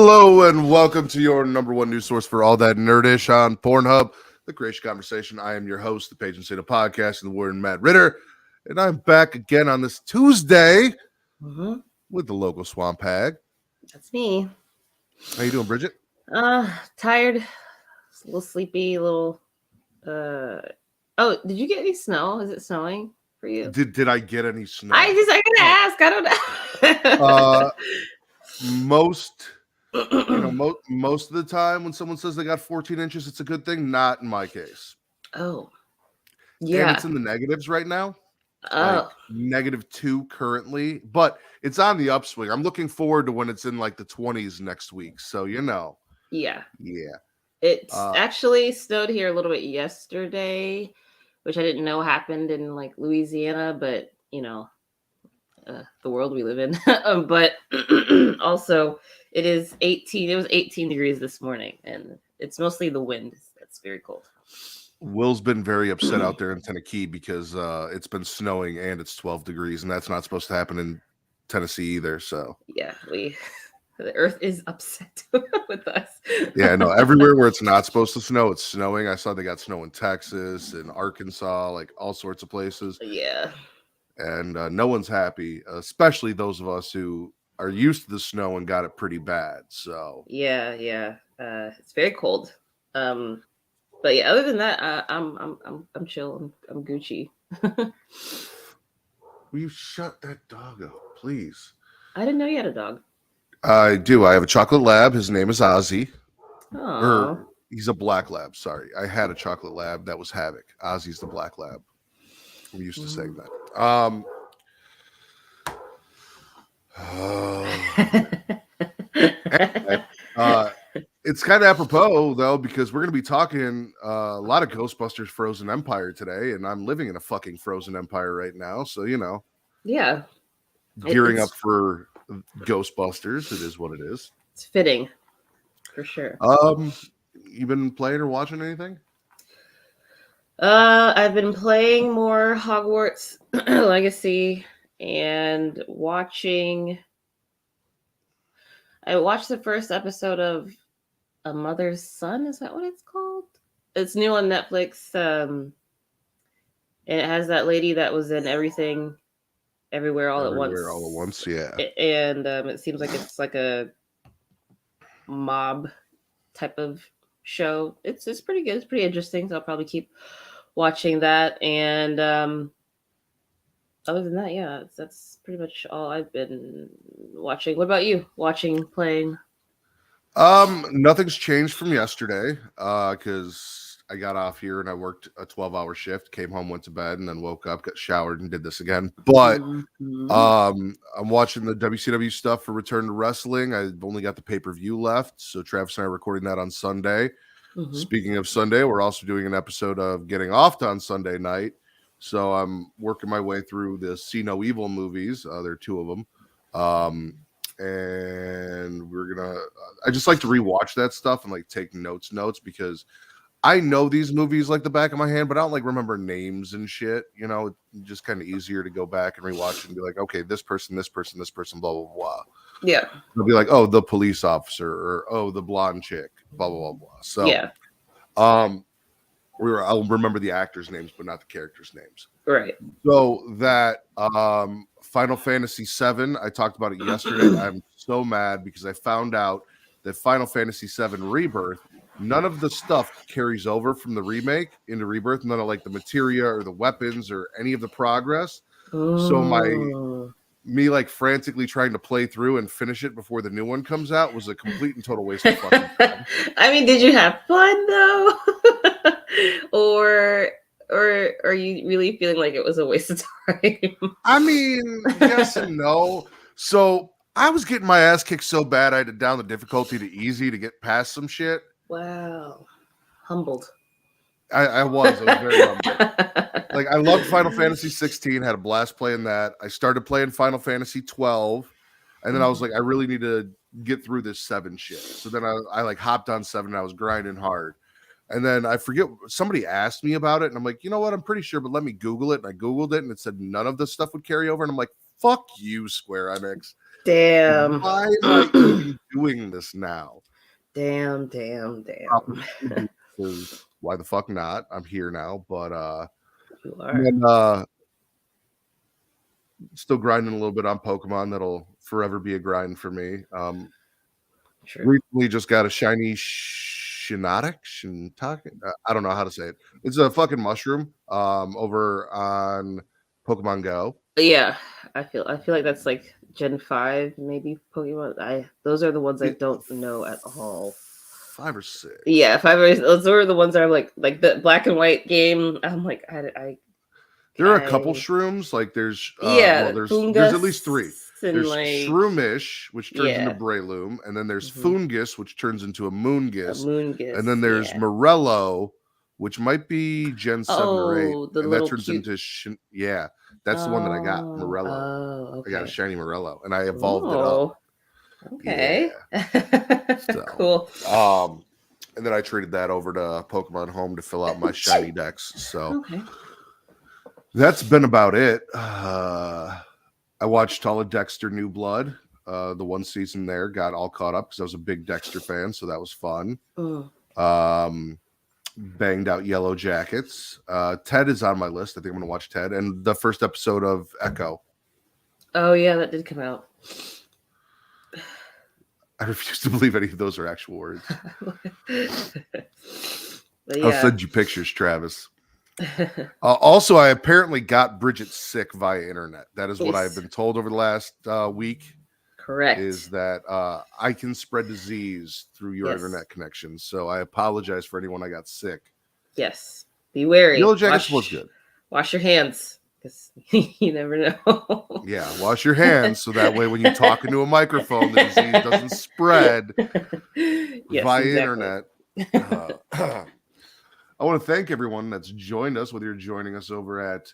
Hello and welcome to your number one news source for all that nerdish on Pornhub, the Creatia Conversation. I am your host, the Page and State of Podcast, and the Warden Matt Ritter, and I'm back again on this Tuesday with the local swamp hag. That's me. How you doing, Bridget? Tired, a little sleepy, a little. Oh, did you get any snow? Is it snowing for you? Did I get any snow? I'm gonna ask. I don't know. Most of the time when someone says they got 14 inches, it's a good thing. Not in my case. Oh, yeah. And it's in the negatives right now. Oh, like -2 currently, but it's on the upswing. I'm looking forward to when it's in like the 20s next week. So yeah. It actually snowed here a little bit yesterday, which I didn't know happened in like Louisiana, but the world we live in. But also it is 18. It was 18 degrees this morning, and it's mostly the wind that's very cold. Will's been very upset out there in Tennessee because it's been snowing and it's 12 degrees, and that's not supposed to happen in Tennessee either. So yeah, the earth is upset with us. Yeah, no, everywhere where it's not supposed to snow, it's snowing. I saw they got snow in Texas and Arkansas, like all sorts of places. Yeah. And no one's happy, especially those of us who are used to the snow and got it pretty bad. So yeah, it's very cold. But yeah, other than that, I'm chill. I'm Gucci. Will you shut that dog up, please? I didn't know you had a dog. I do. I have a chocolate lab. His name is Ozzy. Oh, he's a black lab. Sorry, I had a chocolate lab that was Havoc. Ozzy's the black lab. We used to say that. It's kind of apropos though, because we're going to be talking a lot of Ghostbusters Frozen Empire today, and I'm living in a fucking Frozen Empire right now, so yeah, gearing up for Ghostbusters. It is what it is. It's fitting, for sure. You been playing or watching anything? I've been playing more Hogwarts Legacy and watching. I watched the first episode of A Mother's Son. Is that what it's called? It's new on Netflix. And it has that lady that was in Everything, Everywhere, All at Once. Yeah. And it seems like it's like a mob type of show. It's pretty good. It's pretty interesting. So I'll probably keep watching that. And other than that, yeah, that's pretty much all I've been watching. What about you? Watching, playing? Nothing's changed from yesterday. Because I got off here and I worked a 12-hour shift, came home, went to bed, and then woke up, got showered, and did this again. But I'm watching the WCW stuff for Return to Wrestling. I've only got the pay-per-view left, so Travis and I are recording that on Sunday. Speaking of Sunday, we're also doing an episode of Getting Offed on Sunday night. So I'm working my way through the See No Evil movies. There are 2 of them. And I just like to rewatch that stuff and like take notes because I know these movies like the back of my hand, but I don't like remember names and shit. It's just kind of easier to go back and rewatch it and be like, okay, this person, blah, blah, blah. Yeah. They'll be like, oh, the police officer, or oh, the blonde chick, blah, blah, blah, blah. So yeah. I'll remember the actors' names, but not the characters' names. Right. So that Final Fantasy VII, I talked about it yesterday. I'm so mad because I found out that Final Fantasy VII Rebirth, none of the stuff carries over from the remake into Rebirth. None of like the materia or the weapons or any of the progress. So me like frantically trying to play through and finish it before the new one comes out was a complete and total waste of fucking time. I mean, did you have fun though? or are you really feeling like it was a waste of time? I mean, yes and no. So I was getting my ass kicked so bad I had to down the difficulty to easy to get past some shit. Wow. Humbled. I was very humbled. Like, I loved Final Fantasy 16, had a blast playing that. I started playing Final Fantasy 12, and then I was like, I really need to get through this 7 shit. So then I like hopped on 7 and I was grinding hard. And then I forget, somebody asked me about it, and I'm like, you know what? I'm pretty sure, but let me Google it. And I Googled it, and it said none of the stuff would carry over. And I'm like, fuck you, Square Enix. Damn. Why am I even doing this now? Damn. Why the fuck not? I'm here now, but You are. and, still grinding a little bit on Pokemon. That'll forever be a grind for me. Recently just got a shiny Shinotake. I don't know how to say it. It's a fucking mushroom over on Pokemon Go. Yeah, I feel like that's like Gen 5, maybe Pokemon. Those are the ones I don't know at all. 5 or 6. Yeah, 5 or 6. Those are the ones that are like the black and white game. I'm like, there are a couple shrooms. Like there's there's at least 3. There's like, Shroomish, which turns into Breloom, and then there's Foongus, which turns into a Moongus, and then there's Morello, which might be Gen 7 or 8, and that turns into that's the one that I got, Morello. I got a shiny Morello, and I evolved it up. Okay. Yeah. So, cool. And then I traded that over to Pokemon Home to fill out my shiny decks. So that's been about it. I watched all of Dexter New Blood. The one season there, got all caught up because I was a big Dexter fan, so that was fun. Banged out Yellow Jackets. Ted is on my list. I think I'm going to watch Ted. And the first episode of Echo. Oh, yeah, that did come out. I refuse to believe any of those are actual words. Yeah. I'll send you pictures, Travis. Also, I apparently got Bridget sick via internet. That is what I've been told over the last week. Correct. Is that I can spread disease through your internet connection. So I apologize for anyone I got sick. Yes. Be wary. Yellow Jackets was good. Wash your hands. Because you never know. Yeah, wash your hands so that way when you talk into a microphone, the disease doesn't spread via internet. I want to thank everyone that's joined us, whether you're joining us over at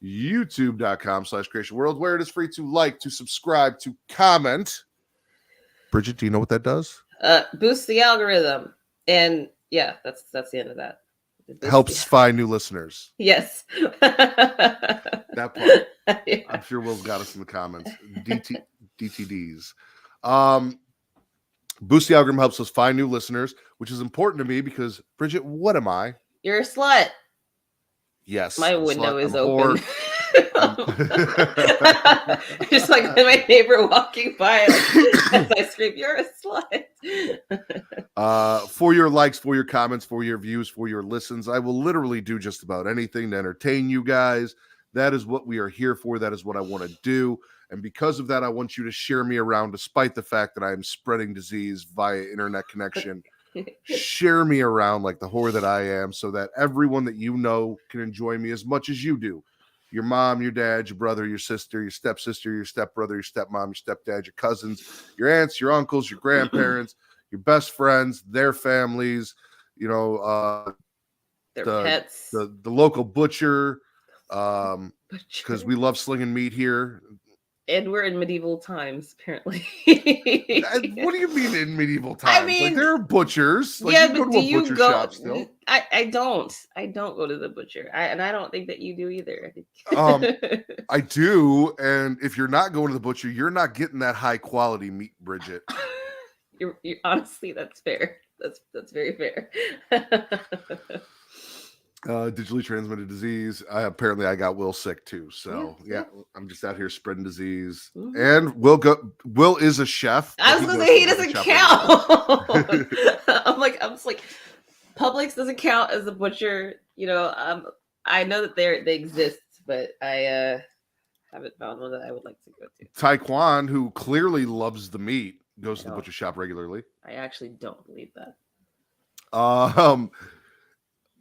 youtube.com/Creatia World, where it is free to like, to subscribe, to comment. Bridget, do you know what that does? Boost the algorithm. And yeah, that's the end of that. Helps find new listeners. Yes. That part. Yeah. I'm sure Will's got us in the comments. DTDs. Boost the algorithm helps us find new listeners, which is important to me because, Bridget, what am I? You're a slut. Yes. My window is open. Just like my neighbor walking by as I scream, "You're a slut." For your likes, for your comments, for your views, for your listens, I will literally do just about anything to entertain you guys. That is what we are here for. That is what I want to do. And because of that, I want you to share me around, despite the fact that I am spreading disease via internet connection. Share me around like the whore that I am, so that everyone that you know can enjoy me as much as you do. Your mom, your dad, your brother, your sister, your stepsister, your stepbrother, your stepmom, your stepdad, your cousins, your aunts, your uncles, your grandparents, your best friends, their families, you know, their pets, the local butcher, because we love slinging meat here. And we're in medieval times, apparently. What do you mean in medieval times? I mean, like, there are butchers. Like, yeah, you but go to a butcher shop still. I don't go to the butcher. And I don't think that you do either. I do. And if you're not going to the butcher, you're not getting that high quality meat, Bridget. You're honestly, that's fair. That's very fair. Digitally transmitted disease. Apparently I got Will sick too. So yeah, I'm just out here spreading disease. Mm-hmm. And Will is a chef. I was gonna say he doesn't count. I'm just like Publix doesn't count as a butcher. You know, I know that they exist, but I haven't found one that I would like to go to. Taekwon, who clearly loves the meat, goes to the butcher shop regularly. I actually don't believe that.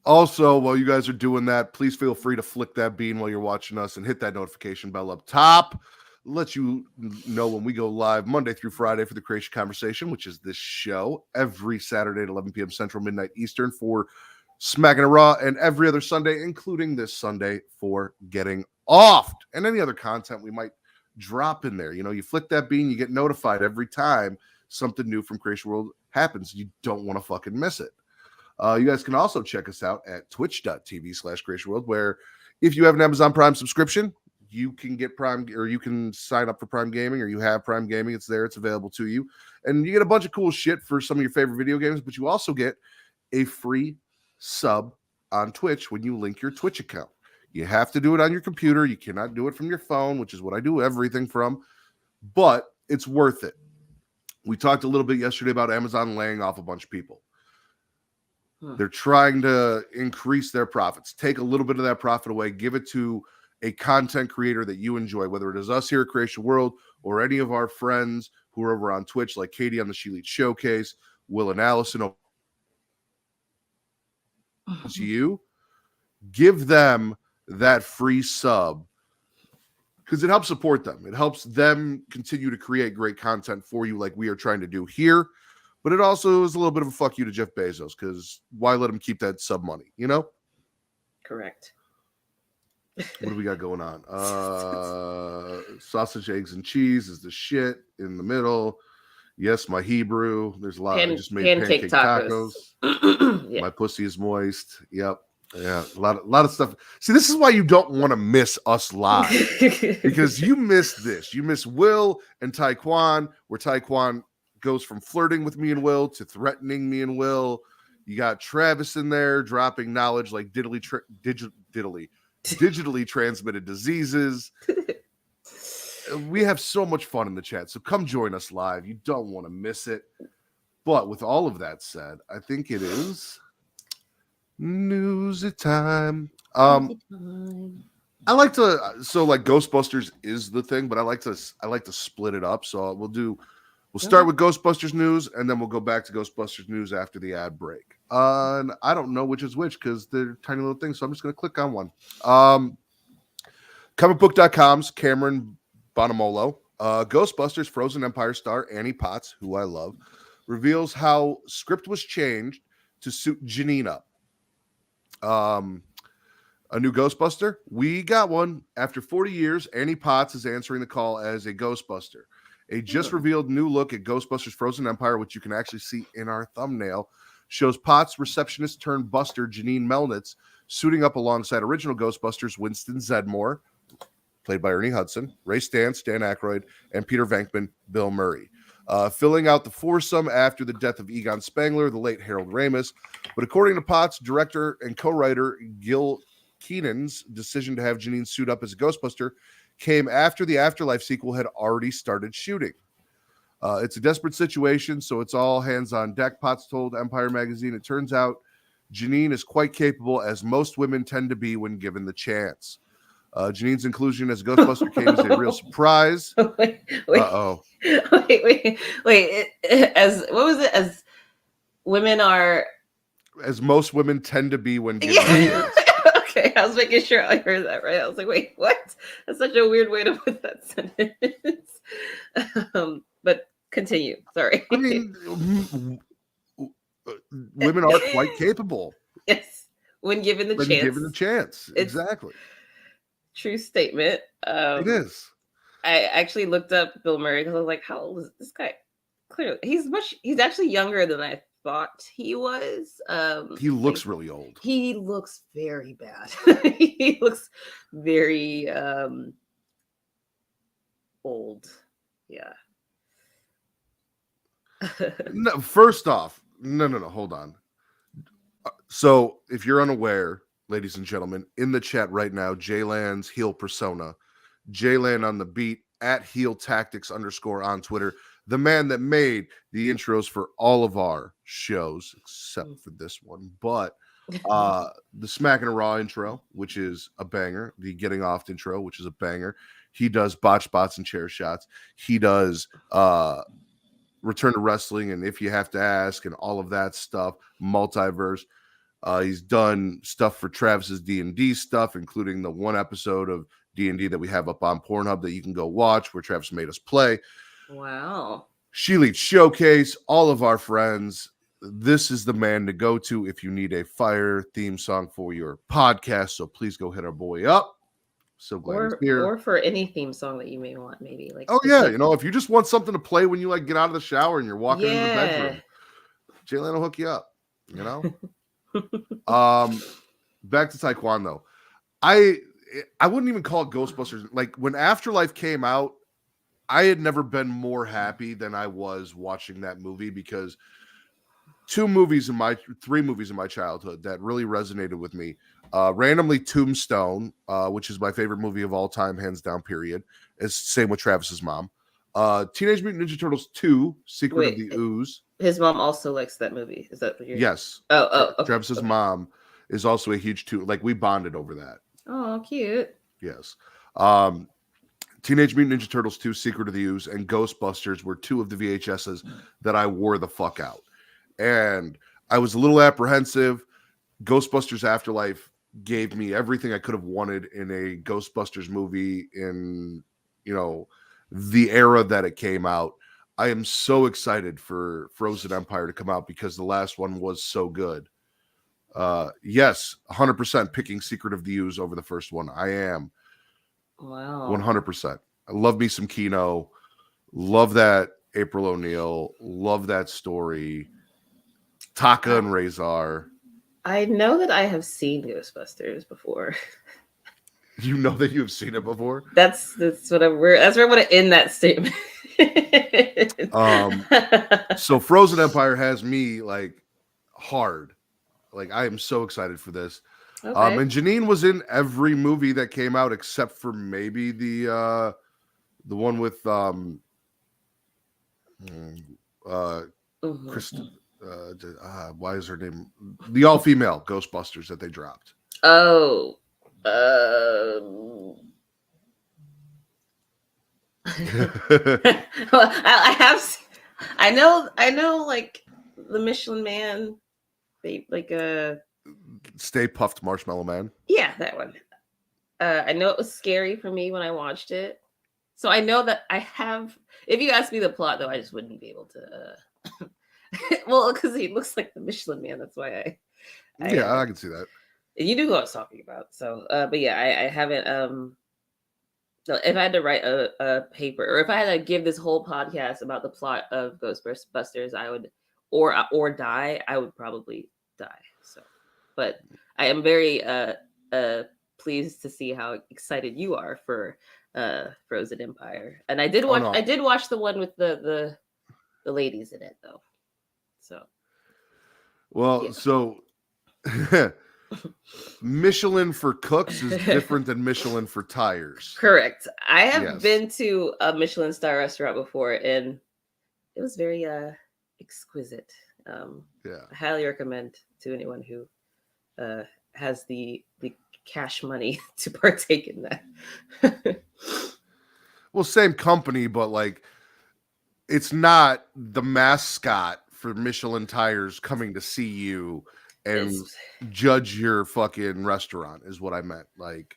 Also, while you guys are doing that, please feel free to flick that bean while you're watching us and hit that notification bell up top. Let you know when we go live Monday through Friday for the Creatia Conversation, which is this show, every Saturday at 11 p.m. Central, midnight Eastern for Smacking a Raw, and every other Sunday, including this Sunday, for Getting Offed, and any other content we might drop in there. You know, you flick that bean, you get notified every time something new from Creatia World happens. You don't want to fucking miss it. You guys can also check us out at twitch.tv/Creatia World, where if you have an Amazon Prime subscription, you can get Prime, or you can sign up for Prime Gaming, or you have Prime Gaming. It's there. It's available to you. And you get a bunch of cool shit for some of your favorite video games, but you also get a free sub on Twitch when you link your Twitch account. You have to do it on your computer. You cannot do it from your phone, which is what I do everything from, but it's worth it. We talked a little bit yesterday about Amazon laying off a bunch of people. They're trying to increase their profits, take a little bit of that profit away, give it to a content creator that you enjoy, whether it is us here at Creatia World or any of our friends who are over on Twitch, like Katie on the She Leads Showcase, Will and Allison. To you, give them that free sub because it helps support them. It helps them continue to create great content for you like we are trying to do here. But it also is a little bit of a fuck you to Jeff Bezos because why let him keep that sub money, you know? Correct. What do we got going on? Sausage, eggs, and cheese is the shit in the middle. Yes, my Hebrew. There's a lot. I just made pancake tacos. Yeah. My pussy is moist. Yep. Yeah, a lot of stuff. See, this is why you don't want to miss us live because you miss this. You miss Will and Taekwon, where Taekwon goes from flirting with me and Will to threatening me and Will. You got Travis in there dropping knowledge like digitally transmitted diseases. We have so much fun in the chat, so come join us live. You don't want to miss it. But with all of that said, I think it is news time. I like to like Ghostbusters is the thing, but I like to split it up. So we'll start with Ghostbusters news, and then we'll go back to Ghostbusters news after the ad break. And I don't know which is which because they're tiny little things, so I'm just going to click on one. Comicbook.com's Cameron Bonamolo, Ghostbusters Frozen Empire star Annie Potts, who I love, reveals how script was changed to suit Janine up. A new Ghostbuster? We got one. After 40 years, Annie Potts is answering the call as a Ghostbuster. A just revealed new look at Ghostbusters Frozen Empire, which you can actually see in our thumbnail, shows Potts receptionist turned buster Janine Melnitz suiting up alongside original Ghostbusters Winston Zedmore, played by Ernie Hudson, Ray Stantz, Dan Aykroyd, and Peter Venkman, Bill Murray. Filling out the foursome after the death of Egon Spengler, the late Harold Ramis. But according to Potts, director and co-writer Gil Keenan's decision to have Janine suit up as a Ghostbuster came after the Afterlife sequel had already started shooting. It's a desperate situation, so it's all hands on deck, Potts told Empire Magazine. It turns out Janine is quite capable, as most women tend to be when given the chance. Janine's inclusion as a Ghostbuster came as a real surprise. Wait. As what was it? As women are, as most women tend to be when given the chance. Okay, I was making sure I heard that right. I was like, wait, what? That's such a weird way to put that sentence. But continue. Sorry. I mean, women are quite capable. Yes, when given the chance. Given the chance, exactly. True statement. It is. I actually looked up Bill Murray because I was like, how old is this guy? Clearly, he's actually younger than I thought he was. He looks really old. He looks very bad. He looks very old. Yeah. No, first off, no, hold on. So if you're unaware, ladies and gentlemen, in the chat right now, Jaylan's heel persona, Jaylan on the beat at heel tactics _ on Twitter, the man that made the intros for all of our shows, except for this one, but the Smack and a Raw intro, which is a banger, the Getting Off intro, which is a banger. He does Botch Bots and Chair Shots. He does Return to Wrestling and If You Have to Ask and all of that stuff, Multiverse. He's done stuff for Travis's D&D stuff, including the one episode of D&D that we have up on Pornhub that you can go watch where Travis made us play. Wow. She Leads Showcase, all of our friends. This is the man to go to if you need a fire theme song for your podcast. So please go hit our boy up. So glad he's here. Or for any theme song that you may want, maybe. Like, oh, yeah. You know, if you just want something to play when you like get out of the shower and you're walking into the bedroom, Jaylen will hook you up, you know? Back to Taekwon though. I wouldn't even call it Ghostbusters. Like when Afterlife came out, I had never been more happy than I was watching that movie, because three movies in my childhood that really resonated with me. Randomly, Tombstone, which is my favorite movie of all time, hands down, period. It's same with Travis's mom. Teenage Mutant Ninja Turtles 2, Secret of the Ooze. His mom also likes that movie. Is that what you're... Yes. Okay. Travis's mom is also a huge like we bonded over that. Oh, cute. Yes. Teenage Mutant Ninja Turtles 2, Secret of the Ooze, and Ghostbusters were two of the VHSs that I wore the fuck out. And I was a little apprehensive. Ghostbusters Afterlife gave me everything I could have wanted in a Ghostbusters movie in, the era that it came out. I am so excited for Frozen Empire to come out because the last one was so good. Yes, 100% picking Secret of the Ooze over the first one. I am. Wow. 100%. I love me some Kino. Love that April O'Neil. Love that story. Taka and Razor. I know that I have seen Ghostbusters before. You know that you've seen it before? That's what that's where I want to end that statement. So Frozen Empire has me like hard. Like I am so excited for this. Okay. And Janine was in every movie that came out except for maybe the one with Kristen. Why is her name? The all-female Ghostbusters that they dropped. Oh. Well, I know like the Michelin Man, like Stay Puffed Marshmallow Man. Yeah, that one. I know it was scary for me when I watched it, so I know that I have. If you ask me the plot, though, I just wouldn't be able to. Well, because he looks like the Michelin Man. That's why I can see that. You knew who I was talking about. So, but yeah, I haven't. So if I had to write a paper, or if I had to give this whole podcast about the plot of Ghostbusters, I would, or die, I would probably die. So, but I am very pleased to see how excited you are for Frozen Empire, and I did watch. I did watch the one with the ladies in it, though. So, well, yeah. So Michelin for cooks is different than Michelin for tires. Correct. I have been to a Michelin star restaurant before, and it was very exquisite. I highly recommend to anyone who has the cash money to partake in that. Well, same company, but like it's not the mascot for Michelin tires coming to see you and judge your fucking restaurant is what I meant. Like,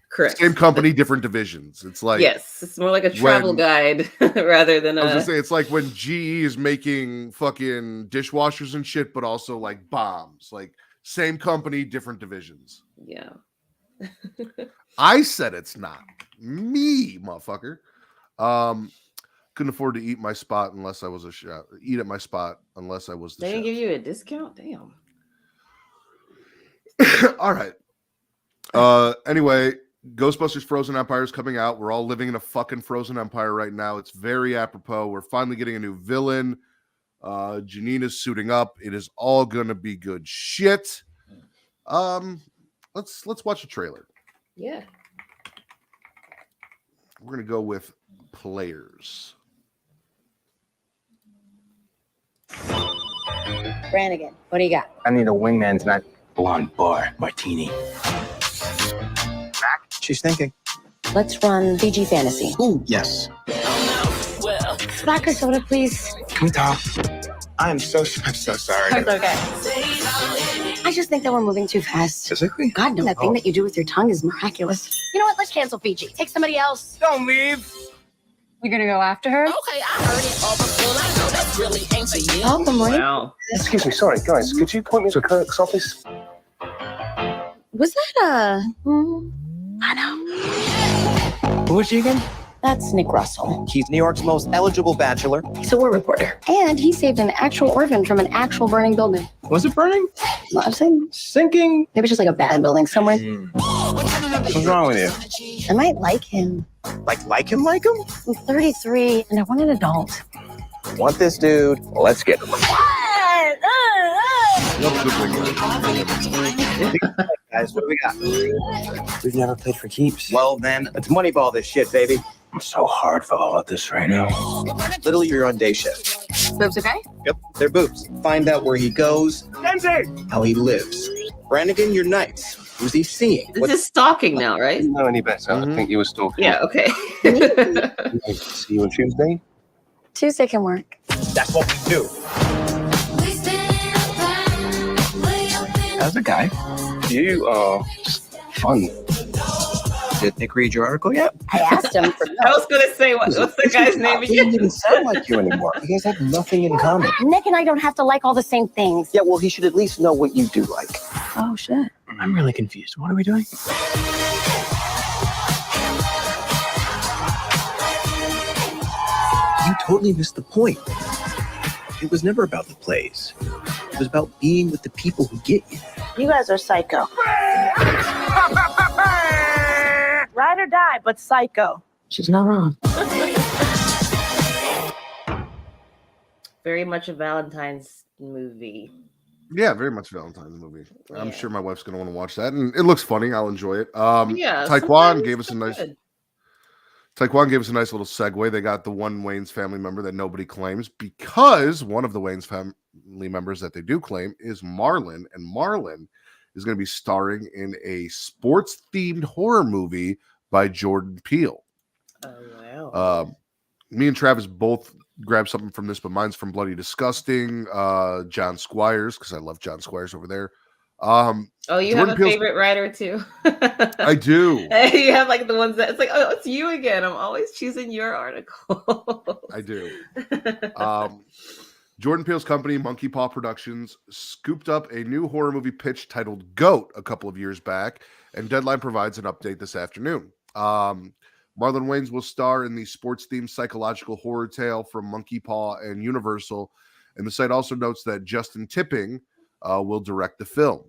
correct. Same company, different divisions. It's like, yes, it's more like a travel guide rather than I was gonna say, it's like when GE is making fucking dishwashers and shit, but also like bombs. Like same company, different divisions. Yeah. I said it's not me, motherfucker. Couldn't afford to eat my spot unless I was eat at my spot unless I was the They didn't chef. give you a discount? Damn. All right. Anyway, Ghostbusters Frozen Empire is coming out. We're all living in a fucking Frozen Empire right now. It's very apropos. We're finally getting a new villain. Janine is suiting up. It is all gonna be good shit. Let's watch a trailer. Yeah. We're gonna go with players. Brannigan, what do you got? I need a wingman tonight. Blonde bar martini. Mac? She's thinking. Let's run Fiji Fantasy. Ooh, yes. Vodka soda, please. Can we talk? I'm so sorry. It's okay. I just think that we're moving too fast. Physically? God, no. That thing that you do with your tongue is miraculous. You know what? Let's cancel Fiji. Take somebody else. Don't leave. You're gonna go after her? Okay, I heard it all before. I know that really ain't for you. Oh, good morning. Wow. Excuse me, sorry, guys. Could you point me to the clerk's office? Was that I know. Who was she again? That's Nick Russell. He's New York's most eligible bachelor. He's a war reporter. And he saved an actual orphan from an actual burning building. Was it burning? Well, I've seen Sinking? maybe just like a bad building somewhere. What's wrong with you? I might like him. Like him? I'm 33 and I want an adult. Want this dude? Let's get him. Guys, what do we got? We've never played for keeps. Well, then, let's moneyball this shit, baby. I'm so hard for all of this right now. Literally, you're on day shift. Boobs okay? Yep, they're boobs. Find out where he goes, how he lives. Brannigan, you're nights. Who's he seeing? This is stalking now, right? Didn't know any better. I think you were stalking. Yeah, okay. See you on Tuesday. Tuesday can work. That's what we do. How's the guy? You are fun. Did Nick read your article yet? I asked him for I was gonna say, what's the guy's name He doesn't again? even sound like you anymore. You guys have nothing in common. Nick and I don't have to like all the same things. Yeah, well, he should at least know what you do like. Oh, shit. I'm really confused. What are we doing? You totally missed the point. It was never about the plays. It was about being with the people who get you. You guys are psycho. Ride or die, but psycho. She's not wrong. Very much a Valentine's movie. Yeah, very much a Valentine's movie. I'm Yeah. sure my wife's going to want to watch that, and it looks funny. I'll enjoy it. Yeah, Taekwon sometimes gave us a it's nice. good. Taekwon gave us a nice little segue. They got the one Wayne's family member that nobody claims because one of the Wayne's family members that they do claim is Marlon, and Marlon is going to be starring in a sports-themed horror movie by Jordan Peele. Oh, wow. Me and Travis both grabbed something from this, but mine's from Bloody Disgusting. John Squires, because I love John Squires over there. Oh, you Jordan have a Peele's- favorite writer too. I do. You have like the ones that it's like, oh, it's you again. I'm always choosing your article. I do. Jordan Peele's company, Monkey Paw Productions, scooped up a new horror movie pitch titled Goat a couple of years back, and Deadline provides an update this afternoon. Marlon Waynes will star in the sports-themed psychological horror tale from Monkey Paw and Universal, and the site also notes that Justin Tipping will direct the film.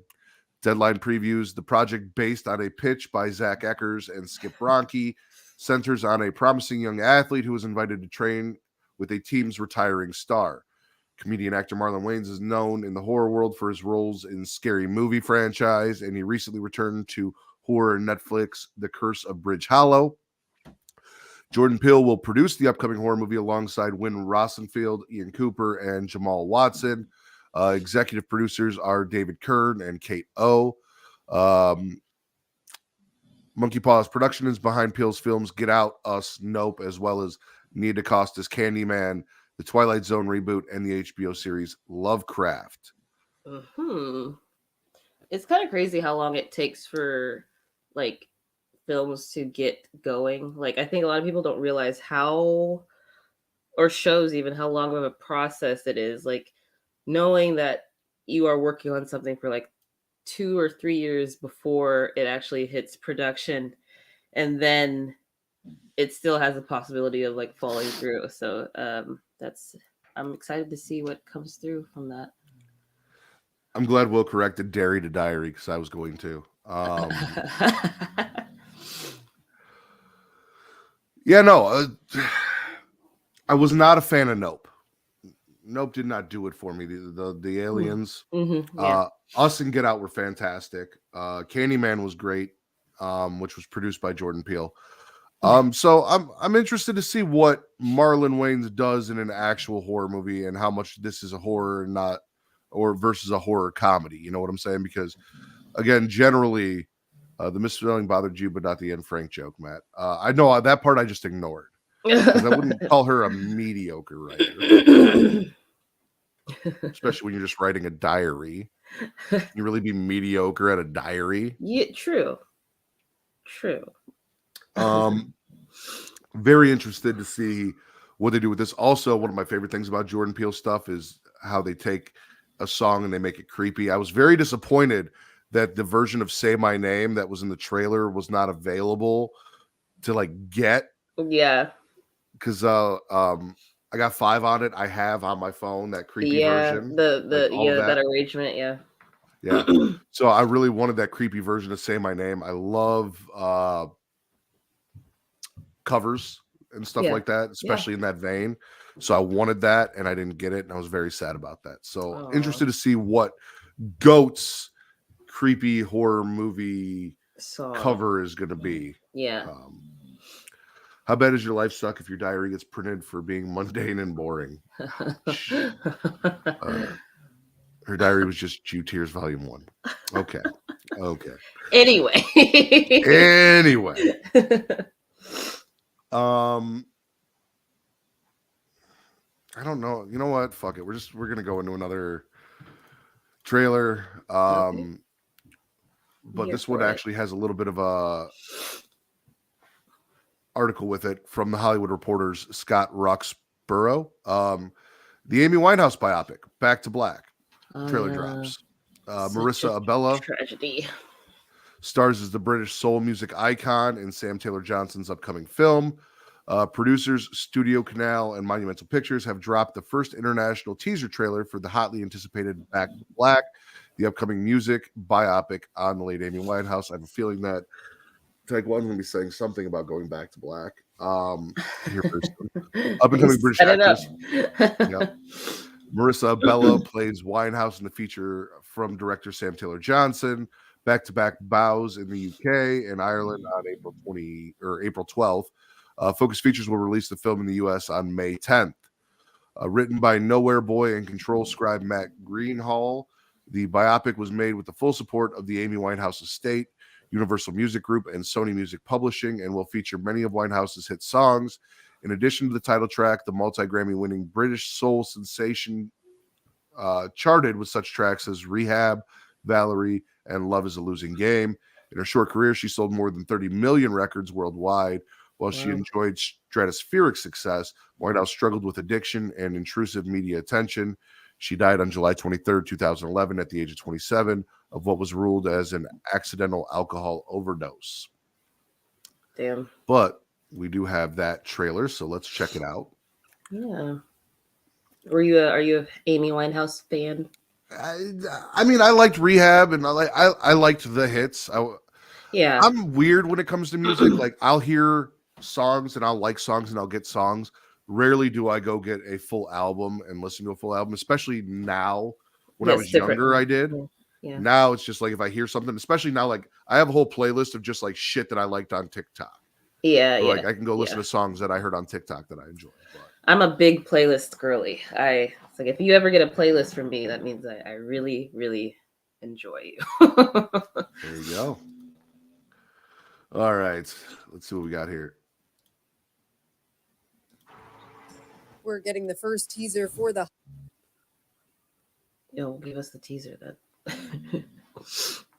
Deadline previews the project based on a pitch by Zach Eckers and Skip Bronke, centers on a promising young athlete who is invited to train with a team's retiring star. Comedian actor Marlon Waynes is known in the horror world for his roles in Scary Movie franchise, and he recently returned to horror Netflix The Curse of Bridge Hollow. Jordan Peele will produce the upcoming horror movie alongside Wynn Rosenfield, Ian Cooper, and Jamal Watson. Executive producers are David Kern and Kate O. Monkey Paw's production is behind Peele's films Get Out, Us, Nope, as well as Nia DaCosta's Candyman, the Twilight Zone reboot, and the HBO series Lovecraft. It's kind of crazy how long it takes for like films to get going. Like I think a lot of people don't realize how, or shows even how long of a process it is. Like knowing that you are working on something for like 2 or 3 years before it actually hits production, and then it still has a possibility of like falling through. So I'm excited to see what comes through from that. I'm glad Will corrected Dairy to Diary because I was going to. Yeah, no, I was not a fan of Nope. Nope did not do it for me. The aliens, Yeah. Us and Get Out were fantastic. Candyman was great, which was produced by Jordan Peele. So I'm interested to see what Marlon Waynes does in an actual horror movie and how much this is a horror and not, or versus a horror comedy. You know what I'm saying? Because again, generally, the misspelling bothered you, but not the Anne Frank joke, Matt. I know that part I just ignored. I wouldn't call her a mediocre writer, especially when you're just writing a diary. You really be mediocre at a diary? Yeah, true. Very interested to see what they do with this. Also, one of my favorite things about Jordan Peele stuff is how they take a song and they make it creepy. I was very disappointed that the version of Say My Name that was in the trailer was not available to like get Yeah. Because I got 5 on it. I have on my phone that creepy version. The all of that arrangement, yeah. Yeah. So I really wanted that creepy version to say my name. I love covers and stuff like that, especially in that vein. So I wanted that and I didn't get it, and I was very sad about that. So interested to see what Goat's creepy horror movie cover is going to be. Yeah. How bad does your life suck if your diary gets printed for being mundane and boring? Her diary was just Jew Tears Volume 1. Okay. Anyway. I don't know. You know what? Fuck it. We're gonna go into another trailer. But this one actually has a little bit of a article with it from the Hollywood Reporter's Scott Roxborough. The Amy Winehouse biopic, Back to Black, trailer drops. Marissa Abella tragedy stars as the British soul music icon in Sam Taylor Johnson's upcoming film. Producers Studio Canal and Monumental Pictures have dropped the first international teaser trailer for the hotly anticipated Back to Black, the upcoming music biopic on the late Amy Winehouse. I have a feeling that Take One's going to be saying something about going back to black. Here first. Up and coming British actress. Marissa Abella plays Winehouse in the feature from director Sam Taylor Johnson. Back-to-back bows in the UK and Ireland on April 12th. Focus Features will release the film in the US on May 10th. Written by Nowhere Boy and Control scribe Matt Greenhall, the biopic was made with the full support of the Amy Winehouse estate, Universal Music Group, and Sony Music Publishing, and will feature many of Winehouse's hit songs. In addition to the title track, the multi-Grammy winning British soul sensation charted with such tracks as Rehab, Valerie, and Love is a Losing Game. In her short career, she sold more than 30 million records worldwide. While she enjoyed stratospheric success, Winehouse struggled with addiction and intrusive media attention. She died on July 23rd, 2011, at the age of 27, of what was ruled as an accidental alcohol overdose. Damn. But we do have that trailer, so let's check it out. Yeah. Are you a Amy Winehouse fan? I mean, I liked Rehab, and I liked the hits. I'm weird when it comes to music. Like, I'll hear songs and I'll like songs and I'll get songs. Rarely do I go get a full album and listen to a full album, especially now. When I was younger, I did. Yeah. Now it's just like if I hear something, especially now, like I have a whole playlist of just like shit that I liked on TikTok. Like I can go listen to songs that I heard on TikTok that I enjoy. But I'm a big playlist girly. It's like if you ever get a playlist from me, that means I really, really enjoy you. There you go. All right, let's see what we got here. We're getting the first teaser for the. Give us the teaser then.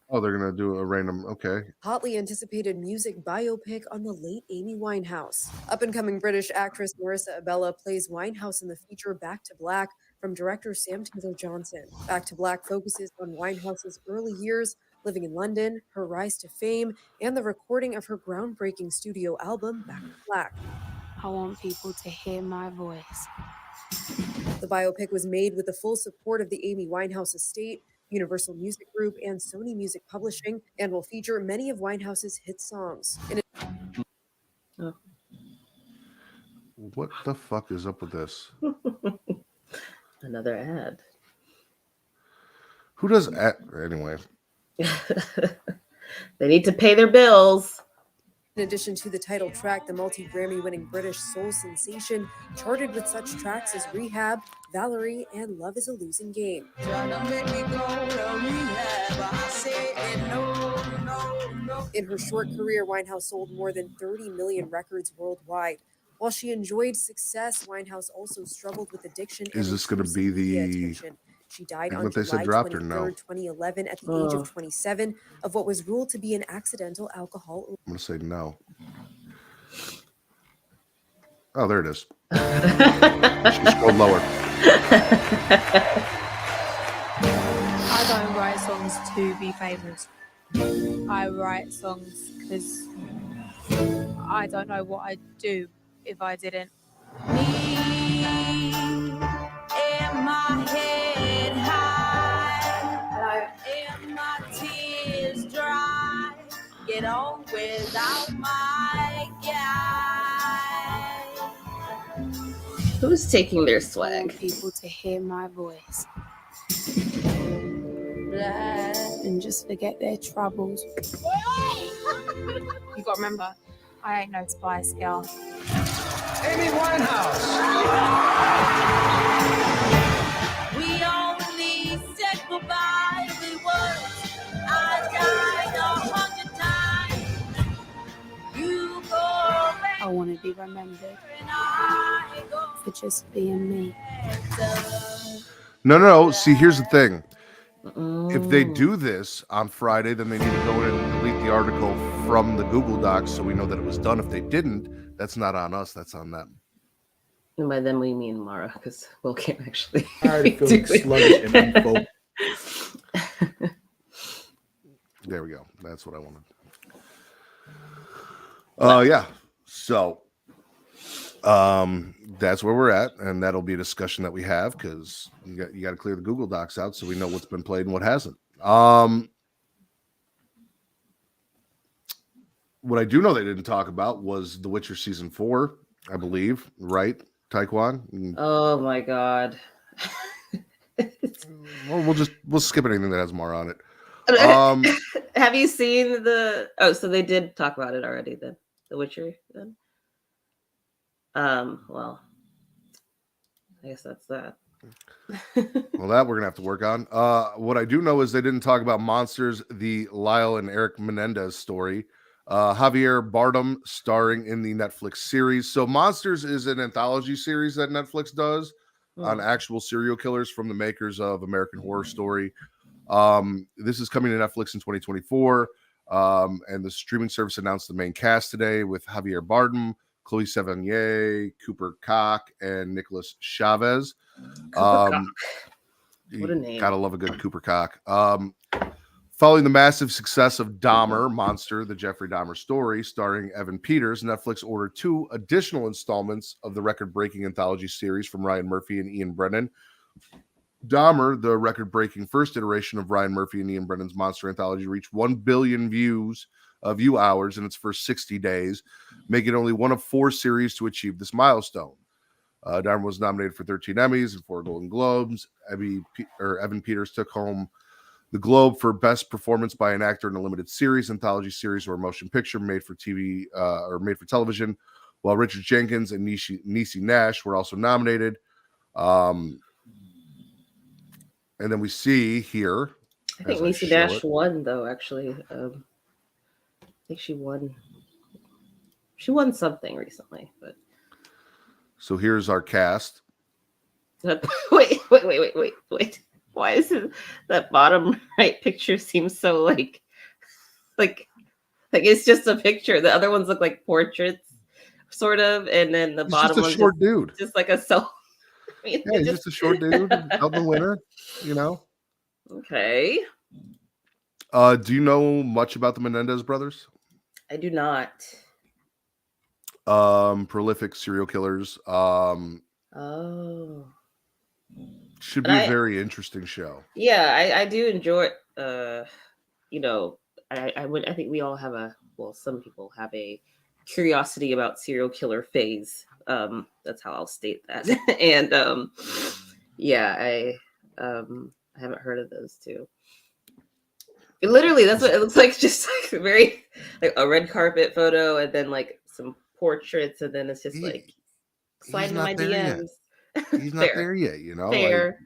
Oh, they're gonna do a random. Okay. Hotly anticipated music biopic on the late Amy Winehouse. Up-and-coming British actress Marissa Abella plays Winehouse in the feature Back to Black from director Sam Taylor Johnson. Back to Black focuses on Winehouse's early years, living in London, her rise to fame, and the recording of her groundbreaking studio album Back to Black. I want people to hear my voice. The biopic was made with the full support of the Amy Winehouse estate, Universal Music Group, and Sony Music Publishing, and will feature many of Winehouse's hit songs. What the fuck is up with this? Another ad. Who does ad? Anyway. They need to pay their bills. In addition to the title track, the multi-Grammy winning British soul sensation charted with such tracks as Rehab, Valerie, and Love is a Losing Game. In her short career, Winehouse sold more than 30 million records worldwide. While she enjoyed success, Winehouse also struggled with addiction. Is this going to be the... She died on July 23rd, 2011 at the age of 27 of what was ruled to be an accidental alcohol. I'm going to say no. Oh, there it is. She scrolled lower. I don't write songs to be famous. I write songs because I don't know what I'd do if I didn't. Me in my head high, and my tears dry. Get on without my guy. Who's taking their swag? People to hear my voice. And just forget their troubles. You gotta remember, I ain't no Spice Girl. Amy Winehouse. We only said goodbye with words. I died 100 times. You go away I want to be remembered and I go for just being me. No. See, here's the thing. If they do this on Friday, then they need to go in and delete the article from the Google Docs so we know that it was done. If they didn't, that's not on us. That's on them. And by them, we mean Mara, because Will can't actually. I already feel sluggish and unfocused. There we go. That's what I wanted. Yeah. So that's where we're at, and that'll be a discussion that we have because you got to clear the Google Docs out so we know what's been played and what hasn't. What I do know they didn't talk about was The Witcher season 4, I believe, right, Taekwon? Oh my god. Well, we'll skip anything that has more on it. Have you seen the? Oh, so they did talk about it already. Then The Witcher. Then. Well, I guess that's that. Well, that we're gonna have to work on. What I do know is they didn't talk about Monsters, the Lyle and Eric Menendez story. Javier Bardem starring in the Netflix series. So Monsters is an anthology series that Netflix does on actual serial killers from the makers of American Horror Story. This is coming to Netflix in 2024. And the streaming service announced the main cast today with Javier Bardem, Chloe Sevigny, Cooper Cock, and Nicholas Chavez. What a name. Gotta love a good Cooper Cock. Following the massive success of Dahmer, Monster, the Jeffrey Dahmer story, starring Evan Peters, Netflix ordered 2 additional installments of the record-breaking anthology series from Ryan Murphy and Ian Brennan. Dahmer, the record-breaking first iteration of Ryan Murphy and Ian Brennan's Monster anthology, reached 1 billion view hours in its first 60 days, making it only one of 4 series to achieve this milestone. Dahmer was nominated for 13 Emmys and 4 Golden Globes. Evan Peters took home the Globe for Best Performance by an Actor in a Limited Series, Anthology Series, or Motion Picture made for TV or made for television, while Richard Jenkins and Niecy Nash were also nominated. And then we see here. I think Niecy Nash won, though, actually. I think she won. She won something recently, but. So here's our cast. Wait. Why is that bottom right picture seems so like it's just a picture. The other ones look like portraits, sort of, and then the bottom one's short dude, just like a self. I mean, yeah, he's just a short dude out in the winter, you know. Okay. Do you know much about the Menendez brothers? I do not. Prolific serial killers. Should be a very interesting show. Yeah, I do enjoy it. You know, I think we all have some people have a curiosity about serial killer phase. That's how I'll state that. And yeah, I haven't heard of those two. Literally, that's what it looks like. Just like very like a red carpet photo, and then like some portraits, and then it's just like sliding my DMs. He's not there yet, you know. Fair.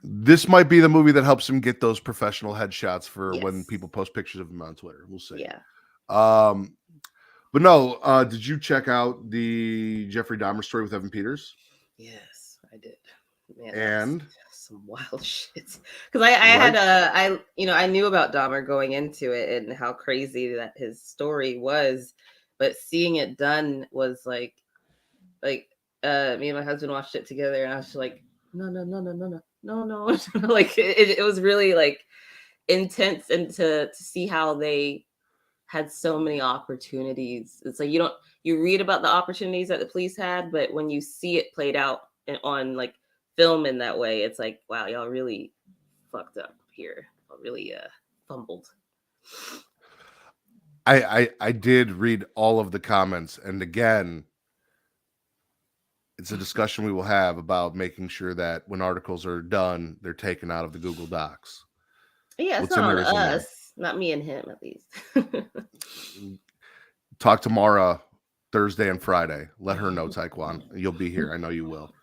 This might be the movie that helps him get those professional headshots for when people post pictures of him on Twitter. We'll see. Yeah. But no, did you check out the Jeffrey Dahmer story with Evan Peters? Yes, I did. Man, and some wild shit. Because I knew about Dahmer going into it and how crazy that his story was, but seeing it done was like me and my husband watched it together, and I was just like, no. Like it was really like intense, and to see how they had so many opportunities. It's like you read about the opportunities that the police had, but when you see it played out on like film in that way, it's like, wow, y'all really fucked up here. Y'all really fumbled. I did read all of the comments, and again, it's a discussion we will have about making sure that when articles are done, they're taken out of the Google Docs. Yeah, it's What's in not on there is in there. us, not me and him at least. Talk to Mara Thursday and Friday. Let her know, Taekwon. You'll be here. I know you will.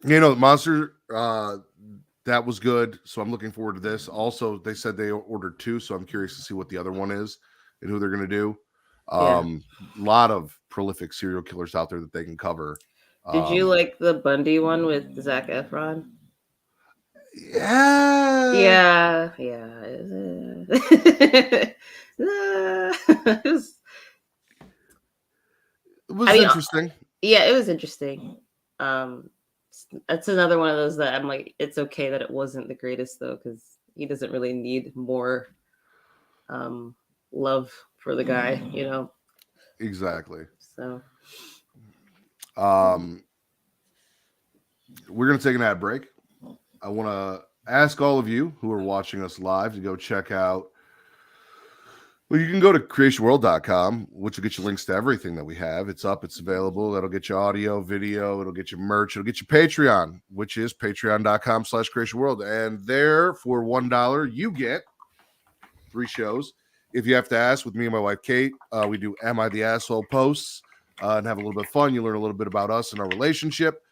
Monster, that was good. So I'm looking forward to this. Also, they said they ordered 2, so I'm curious to see what the other one is and who they're going to do. A lot of prolific serial killers out there that they can cover. Did you like the Bundy one with Zac Efron? Yeah. It was interesting. Yeah, it was interesting. That's another one of those that I'm like, it's okay that it wasn't the greatest though, because he doesn't really need more love for the guy, Exactly. So we're gonna take an ad break. I want to ask all of you who are watching us live to go check out. Well, you can go to creatiaworld.com, which will get you links to everything that we have. It's up, it's available. That'll get you audio, video, it'll get you merch, it'll get you Patreon, which is patreon.com/creatiaworld. And there for $1, you get 3 shows. If you have to ask, with me and my wife, Kate, we do Am I the Asshole posts and have a little bit of fun. You learn a little bit about us and our relationship.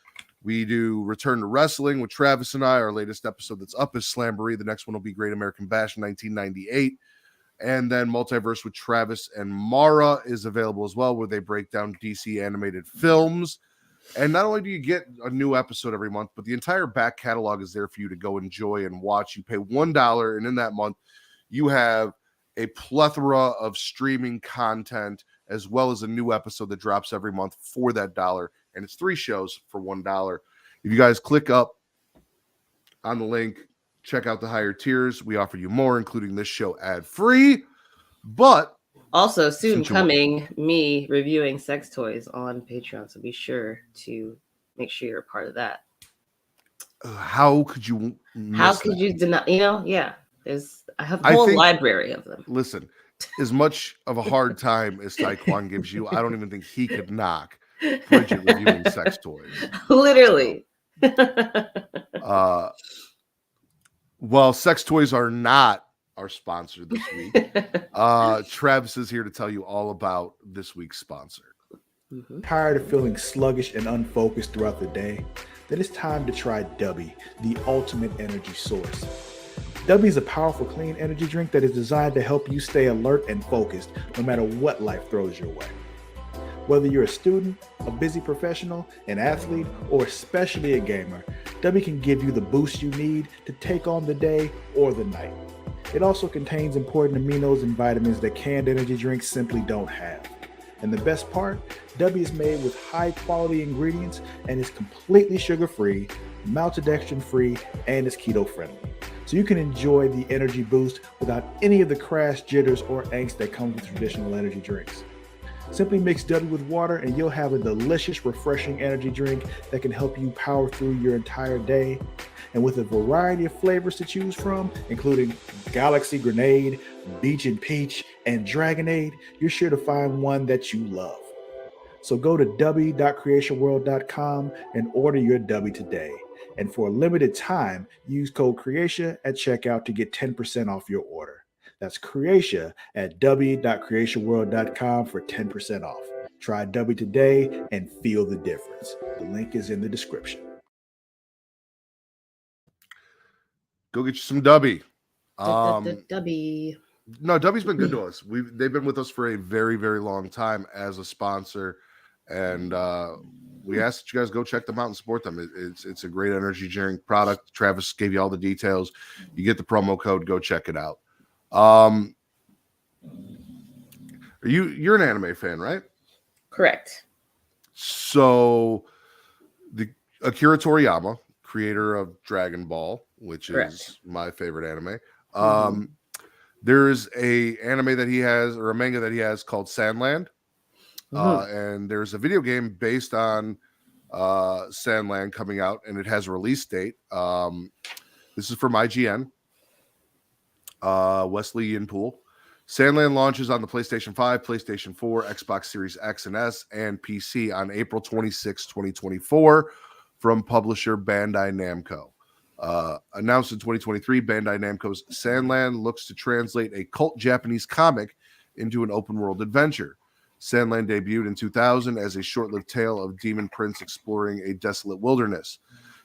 We do Return to Wrestling with Travis and I. Our latest episode that's up is Slamboree. The next one will be Great American Bash 1998. And then Multiverse with Travis and Mara is available as well, where they break down DC animated films. And not only do you get a new episode every month, but the entire back catalog is there for you to go enjoy and watch. You pay $1, and in that month, you have a plethora of streaming content, as well as a new episode that drops every month for that $1. And it's 3 shows for $1. If you guys click up on the link, check out the higher tiers. We offer you more, including this show ad-free. But also soon coming, me reviewing sex toys on Patreon. So be sure to make sure you're a part of that. How could you deny? Yeah. I have a whole library of them. Listen, as much of a hard time as Taekwon gives you, I don't even think he could knock Bridget reviewing sex toys. Literally. Well, sex toys are not our sponsor this week. Travis is here to tell you all about this week's sponsor. Tired of feeling sluggish and unfocused throughout the day? Then it's time to try Dubby, the ultimate energy source. Dubby is a powerful, clean energy drink that is designed to help you stay alert and focused no matter what life throws your way. Whether you're a student, a busy professional, an athlete, or especially a gamer, Dubby can give you the boost you need to take on the day or the night. It also contains important aminos and vitamins that canned energy drinks simply don't have. And the best part, Dubby is made with high-quality ingredients and is completely sugar-free, maltodextrin-free, and is keto-friendly. So you can enjoy the energy boost without any of the crash, jitters, or angst that comes with traditional energy drinks. Simply mix Dubby with water and you'll have a delicious, refreshing energy drink that can help you power through your entire day. And with a variety of flavors to choose from, including Galaxy Grenade, Beach and Peach, and Dragonade, you're sure to find one that you love. So go to dubby.creatiaworld.com and order your Dubby today. And for a limited time, use code Creatia at checkout to get 10% off your order. That's Creatia at dubby.creatiaworld.com for 10% off. Try Dubby today and feel the difference. The link is in the description. Go get you some Dubby. Dubby. No, Dubby's been good to us. They've been with us for a very, very long time as a sponsor, and we asked that you guys go check them out and support them. It's a great energy drink product. Travis gave you all the details. You get the promo code. Go check it out. You're an anime fan, right? Correct. So the Akira Toriyama, creator of Dragon Ball, which Correct. is my favorite anime, There's a anime that he has, or a manga that he has, called Sandland. And there's a video game based on Sandland coming out, and it has a release date. This is from IGN. Wesley Yinpool. Sandland launches on the PlayStation 5, PlayStation 4, Xbox Series X and S, and PC on April 26, 2024 from publisher Bandai Namco. Announced in 2023, Bandai Namco's Sandland looks to translate a cult Japanese comic into an open-world adventure. Sandland debuted in 2000 as a short-lived tale of Demon Prince exploring a desolate wilderness.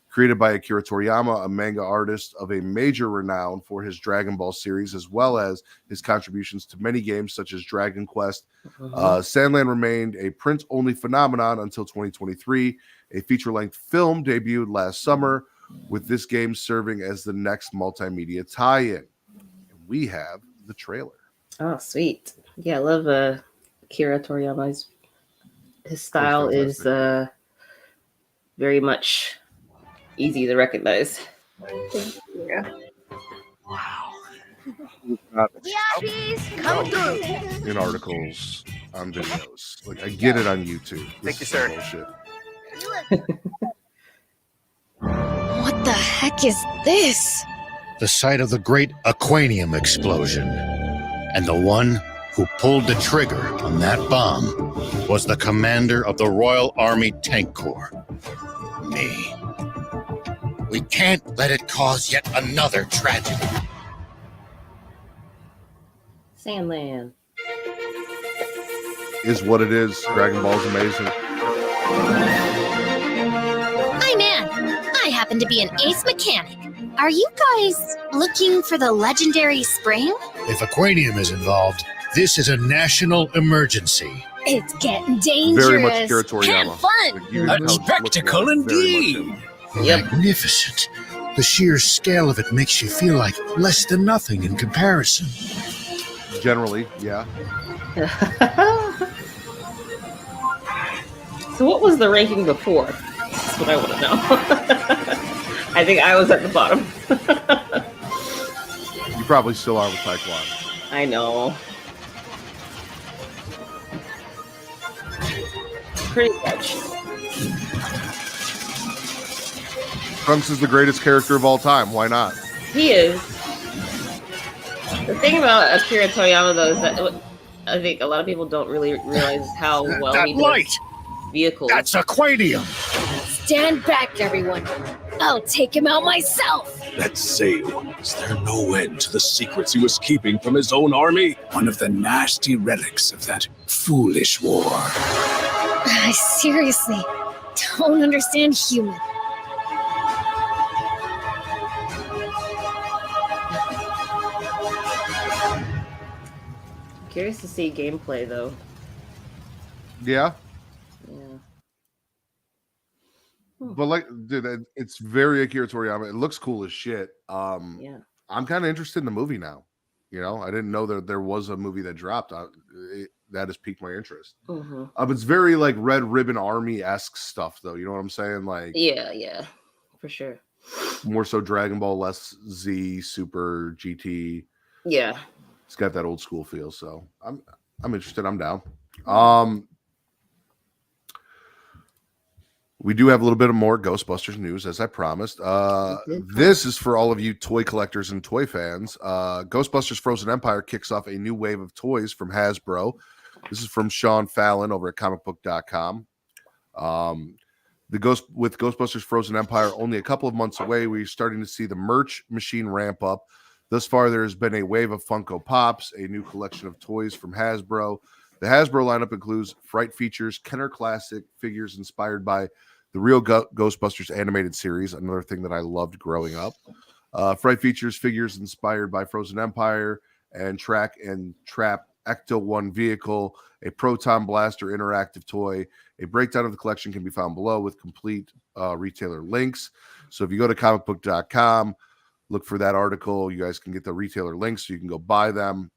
Created by Akira Toriyama, a manga artist of a major renown for his Dragon Ball series, as well as his contributions to many games such as Dragon Quest. Sandland remained a print-only phenomenon until 2023. A feature-length film debuted last summer, with this game serving as the next multimedia tie-in. We have the trailer. Oh, sweet. Yeah, I love Akira Toriyama. His style is very much easy to recognize. Yeah. Wow. VIPs, come through. In articles, on videos. Like, I get it on YouTube. Thank you, sir. Bullshit. What the heck is this? The site of the great Aquanium explosion. And the one who pulled the trigger on that bomb was the commander of the Royal Army Tank Corps. Me. We can't let it cause yet another tragedy. Sandland. Is what it is. Dragon Ball's amazing. Hi, man. I happen to be an ace mechanic. Are you guys looking for the legendary spring? If Aquanium is involved, this is a national emergency. It's getting dangerous. Very much Akira Toriyama. Have fun. Like, A spectacle indeed. Magnificent. The sheer scale of it makes you feel like less than nothing in comparison. Generally, yeah. So what was the ranking before? That's what I want to know. I think I was at the bottom. You probably still are with Taekwondo. I know. Pretty much. Trunks is the greatest character of all time. Why not? He is. The thing about Akira Toriyama, though, is that I think a lot of people don't really realize how well That he does light! vehicles. That's Aquanium! Stand back, everyone. I'll take him out myself. That sail, is there no end to the secrets he was keeping from his own army? One of the nasty relics of that foolish war. I seriously don't understand human. Curious to see gameplay, though. Yeah. Yeah. But like, dude, it's very Akira Toriyama. It looks cool as shit. Yeah. I'm kind of interested in the movie now. You know, I didn't know that there was a movie that dropped. That has piqued my interest. It's very like Red Ribbon Army-esque stuff, though. You know what I'm saying? Like, Yeah, for sure. more so Dragon Ball, less Z, Super, GT. Yeah. It's got that old school feel. So I'm interested. I'm down. We do have a little bit of more Ghostbusters news, as I promised. This is for all of you toy collectors and toy fans. Ghostbusters Frozen Empire kicks off a new wave of toys from Hasbro. This is from Sean Fallon over at comicbook.com. With Ghostbusters Frozen Empire only a couple of months away, we're starting to see the merch machine ramp up. Thus far, there has been a wave of Funko Pops, a new collection of toys from Hasbro. The Hasbro lineup includes Fright Features, Kenner Classic figures inspired by the real Ghostbusters animated series, another thing that I loved growing up. Fright Features figures inspired by Frozen Empire, and Track and Trap Ecto-1 vehicle, a Proton Blaster interactive toy. A breakdown of the collection can be found below with complete retailer links. So if you go to comicbook.com, look for that article. You guys can get the retailer links so you can go buy them.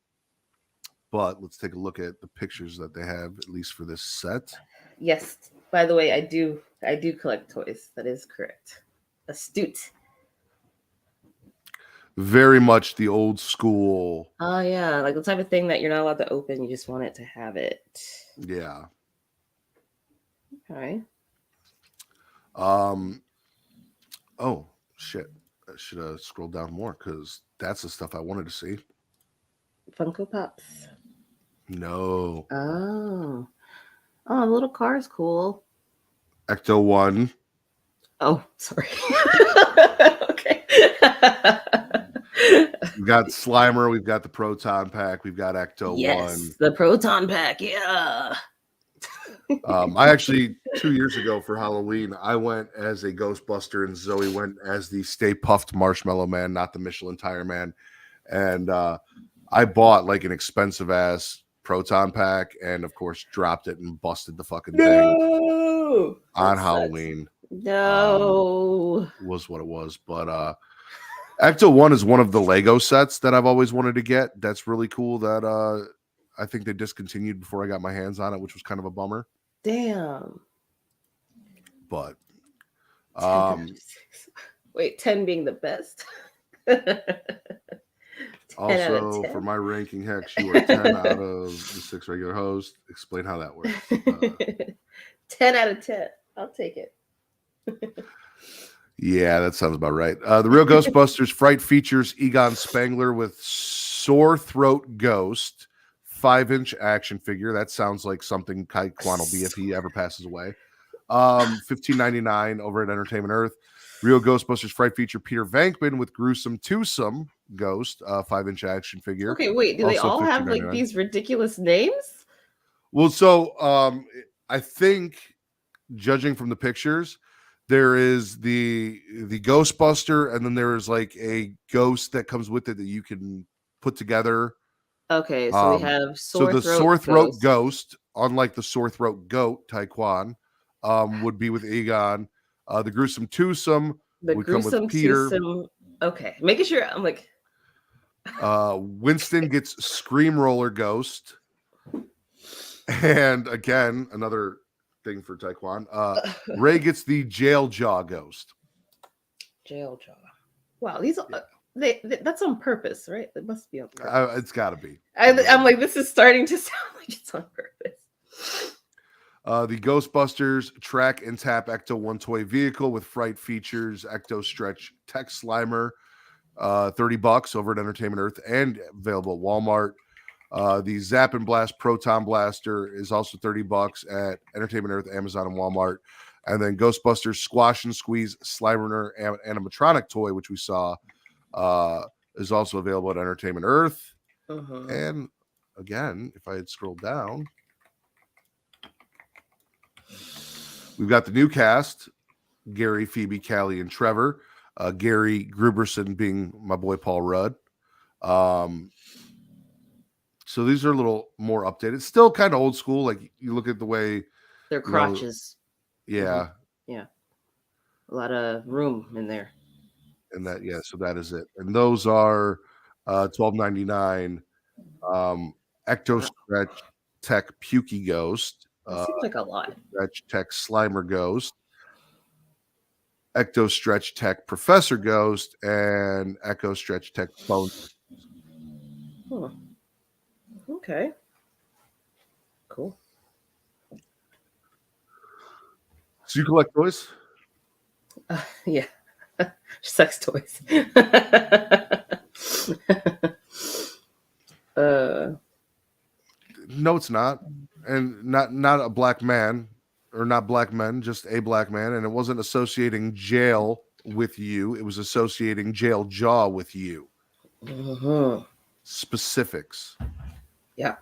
But let's take a look at the pictures that they have, at least for this set. Yes. By the way, I do collect toys. That is correct. Astute. very much the old school. Oh yeah, like the type of thing that you're not allowed to open. You just want it to have it. Yeah. Okay. Oh shit! I should have scrolled down more because that's the stuff I wanted to see. Funko Pops. No. Oh, the little car is cool. Ecto 1. Oh, sorry. Okay. We've got Slimer. We've got the Proton Pack. We've got Ecto 1. The Proton Pack. Yeah. I actually 2 years ago for Halloween, I went as a Ghostbuster and Zoe went as the Stay Puffed Marshmallow Man, not the Michelin Tire Man. And I bought like an expensive ass Proton Pack and of course dropped it and busted the fucking thing on Halloween. No. Was what it was. But Ecto 1 is one of the Lego sets that I've always wanted to get. That's really cool that I think they discontinued before I got my hands on it, which was kind of a bummer. Damn. But 10 being the best. Also, for my ranking, Hex, you are 10 out of the 6 regular hosts. Explain how that works. 10 out of 10. I'll take it. Yeah, that sounds about right. The Real Ghostbusters Fright features Egon Spangler with Sore Throat Ghost, 5-inch action figure. That sounds like something Kai Kwan will be if he ever passes away. $15.99 over at Entertainment Earth. Real Ghostbusters Fright feature Peter Venkman with Gruesome Twosome Ghost, 5-inch action figure. Okay, wait. Do they all have like these ridiculous names? Well, so I think, judging from the pictures, there is the Ghostbuster, and then there is like a ghost that comes with it that you can put together. Okay, so we have Sore Throat Ghost, unlike the Sore Throat Goat, Taekwon, would be with Egon. The Gruesome Twosome would come with Peter. Okay, making sure. I'm like, Winston gets Scream Roller Ghost, and again another thing for Taekwon. Ray gets the Jail Jaw Ghost. Jail Jaw. Wow, these are that's on purpose, right? It must be on purpose. It's got to be. I'm like, this is starting to sound like it's on purpose. The Ghostbusters Track and Tap Ecto 1 toy vehicle with Fright features Ecto Stretch Tech Slimer, $30 over at Entertainment Earth and available at Walmart. The Zap and Blast Proton Blaster is also $30 at Entertainment Earth, Amazon, and Walmart. And then Ghostbusters Squash and Squeeze Slimer animatronic toy, which we saw, is also available at Entertainment Earth. And again, if I had scrolled down, we've got the new cast: Gary, Phoebe, Callie, and Trevor. Gary Gruberson being my boy Paul Rudd. So these are a little more updated. Still kind of old school. Like you look at the way their crotches. Yeah. Yeah. A lot of room in there. And that, yeah, so that is it. And those are $12.99. Ecto Stretch Tech Pukey Ghost. That seems like a lot. Stretch Tech Slimer Ghost. Ecto Stretch Tech Professor Ghost, and Echo Stretch Tech Bone. Huh. Okay. Cool. So you collect toys? Yeah. Sex toys. No, it's not. And not a black man, or not black men, just a black man. And it wasn't associating jail with you. It was associating jail jaw with you. Specifics. Yeah.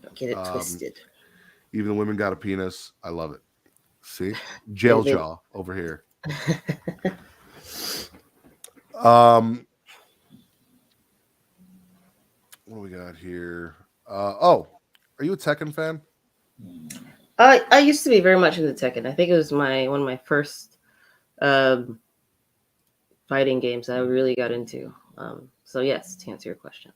Don't get it twisted. Even the women got a penis. I love it. See? Jail jaw over here. What do we got here? Are you a Tekken fan? I used to be very much into Tekken. I think it was one of my first fighting games I really got into. So yes, to answer your question.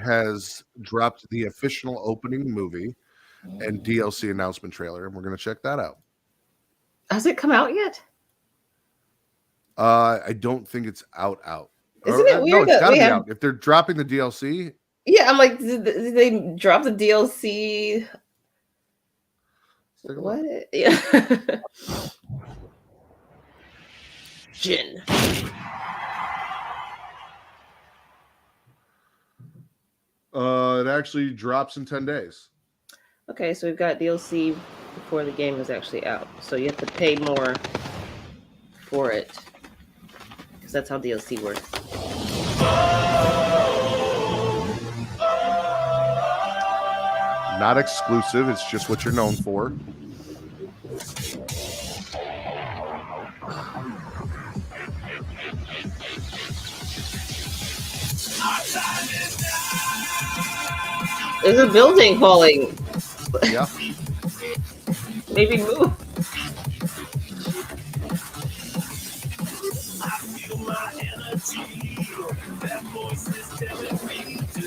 Has dropped the official opening movie and DLC announcement trailer, and we're going to check that out. Has it come out yet? I don't think it's out. Isn't it No, weird it's that got to we be have? out. If they're dropping the DLC, Yeah, I'm like, did they drop the DLC? take a What? look. Yeah. Jin. It actually drops in 10 days. Okay, so we've got DLC before the game is actually out. So you have to pay more for it. Because that's how DLC works. Not exclusive. It's just what you're known for. There's a building falling. Yeah. Maybe move.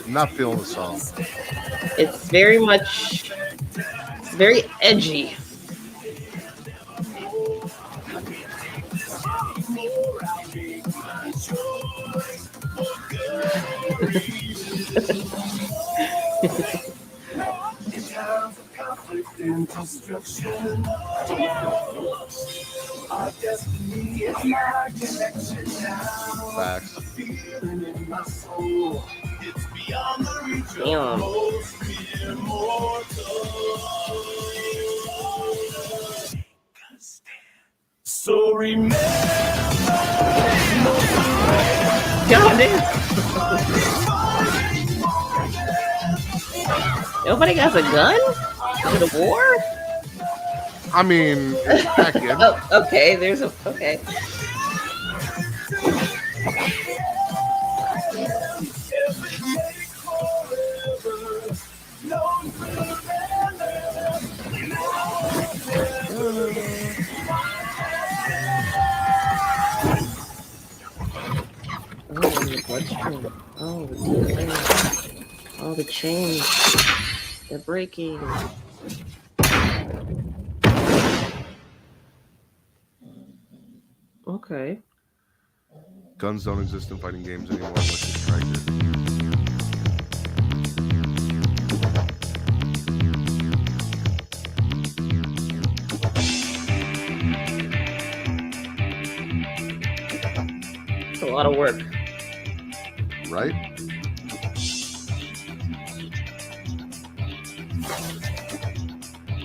I'm not feeling the song. It's very much, it's very edgy. Facts. Damn. So remember. God damn. Nobody got a gun? Is it a war? I mean, it's back in. Oh, okay, there's a okay. Oh, the chains. They're breaking. Okay. Guns don't exist in fighting games anymore unless you strike it. It's a lot of work. Right?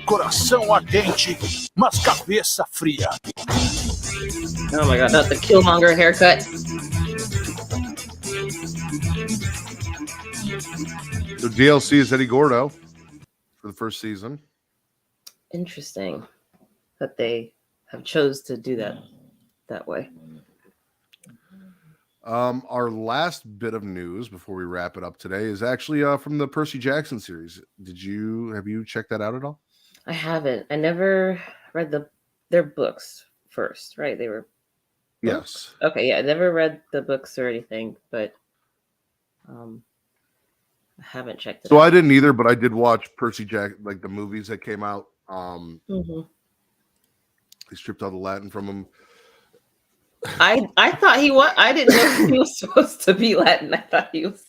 Coração ardente, mas cabeça fria. Oh my god, not the Killmonger haircut. The DLC is Eddie Gordo for the first season. Interesting that they have chose to do that way. Our last bit of news before we wrap it up today is actually from the Percy Jackson series. Have you checked that out at all? I haven't. I never read their books first, right? They were books? Yes. Okay, yeah, I never read the books or anything, but I haven't checked it out. So I didn't either, but I did watch Percy Jackson, like the movies that came out. They stripped all the Latin from him. I thought he was. I didn't know he was supposed to be Latin. I thought he was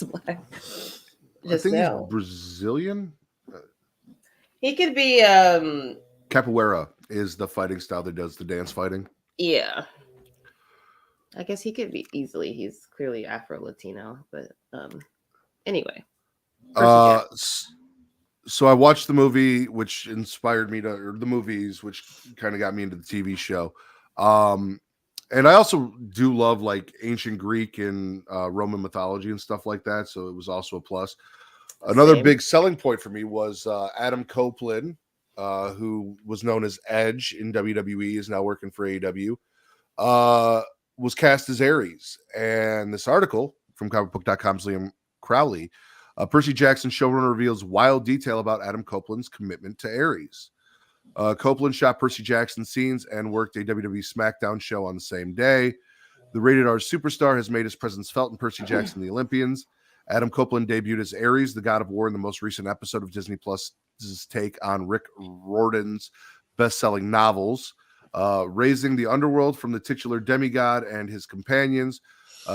black. I think he's Brazilian. He could be. Capoeira is the fighting style that does the dance fighting. Yeah. I guess he could be easily. He's clearly Afro-Latino, but anyway. So I watched the movie, which inspired me or the movies, which kind of got me into the TV show. And I also do love like ancient Greek and Roman mythology and stuff like that. So it was also a plus. Another big selling point for me was Adam Copeland, who was known as Edge in WWE, is now working for AEW, was cast as Ares. And this article from comicbook.com's Liam Crowley, Percy Jackson showrunner reveals wild detail about Adam Copeland's commitment to Ares. Copeland shot Percy Jackson scenes and worked a WWE SmackDown show on the same day. The rated R superstar has made his presence felt in Percy Jackson The Olympians. Adam Copeland debuted as Ares, the god of war, in the most recent episode of Disney Plus's take on Rick Riordan's best-selling novels. raising the underworld from the titular demigod and his companions.